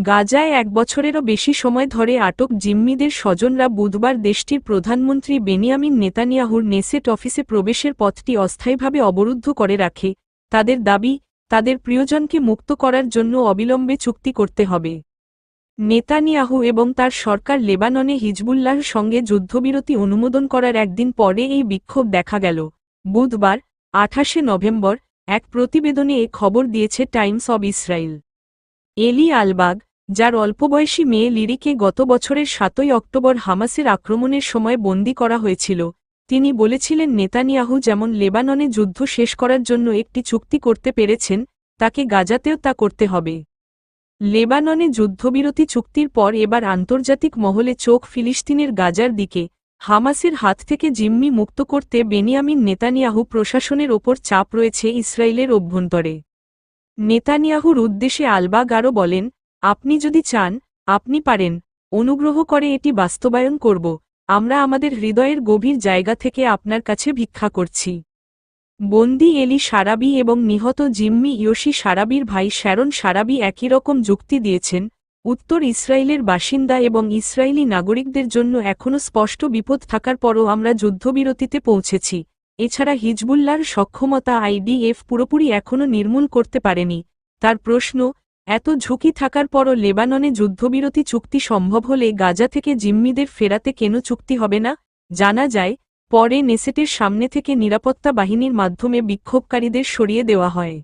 গাজায় ১ বছরেরও বেশি সময় ধরে আটক জিম্মিদের স্বজনরা বুধবার দেশটির প্রধানমন্ত্রী বেনিয়ামিন নেতানিয়াহুর নেসেট অফিসে প্রবেশের পথটি অস্থায়ীভাবে অবরুদ্ধ করে রাখে। তাদের দাবি, তাদের প্রিয়জনকে মুক্ত করার জন্য অবিলম্বে চুক্তি করতে হবে। নেতানিয়াহু এবং তার সরকার লেবাননে হিজবুল্লাহর সঙ্গে যুদ্ধবিরতি অনুমোদন করার একদিন পরে এই বিক্ষোভ দেখা গেল। বুধবার ২৮শে নভেম্বর এক প্রতিবেদনে এ খবর দিয়েছে টাইমস অব ইসরায়েল। এলি আলবাগ, যার অল্পবয়সী মেয়ে লিরিকে গত বছরের ৭ই অক্টোবর হামাসের আক্রমণের সময় বন্দী করা হয়েছিল, তিনি বলেছিলেন নেতানিয়াহু যেমন লেবাননে যুদ্ধ শেষ করার জন্য একটি চুক্তি করতে পেরেছেন, তাকে গাজাতেও তা করতে হবে। লেবাননে যুদ্ধবিরতি চুক্তির পর এবার আন্তর্জাতিক মহলে চোখ ফিলিস্তিনের গাজার দিকে। হামাসের হাত থেকে জিম্মি মুক্ত করতে বেনিয়ামিন নেতানিয়াহু প্রশাসনের ওপর চাপ রয়েছে ইসরায়েলের অভ্যন্তরে। নেতানিয়াহুর উদ্দেশ্যে আলবাগ আরও বলেন, আপনি যদি চান, আপনি পারেন, অনুগ্রহ করে এটি বাস্তবায়ন করব। আমরা আমাদের হৃদয়ের গভীর জায়গা থেকে আপনার কাছে ভিক্ষা করছি। বন্দী এলি সারাবি এবং নিহত জিম্মি ইয়োশি সারাবির ভাই শ্যারন সারাবি একই রকম যুক্তি দিয়েছেন, উত্তর ইসরায়েলের বাসিন্দা এবং ইসরায়েলি নাগরিকদের জন্য এখনও স্পষ্ট বিপদ থাকার পরও আমরা যুদ্ধবিরতিতে পৌঁছেছি। এছাড়া হিজবুল্লাহর সক্ষমতা আইডিএফ পুরোপুরি এখনও নির্মূল করতে পারেনি। তার প্রশ্ন, এত ঝুঁকি থাকার পরও লেবাননে যুদ্ধবিরতি চুক্তি সম্ভব হলে গাজা থেকে জিম্মিদের ফেরাতে কেন চুক্তি হবে না? জানা যায়, পরে নেসেটের সামনে থেকে নিরাপত্তা বাহিনীর মাধ্যমে বিক্ষোভকারীদের সরিয়ে দেওয়া হয়।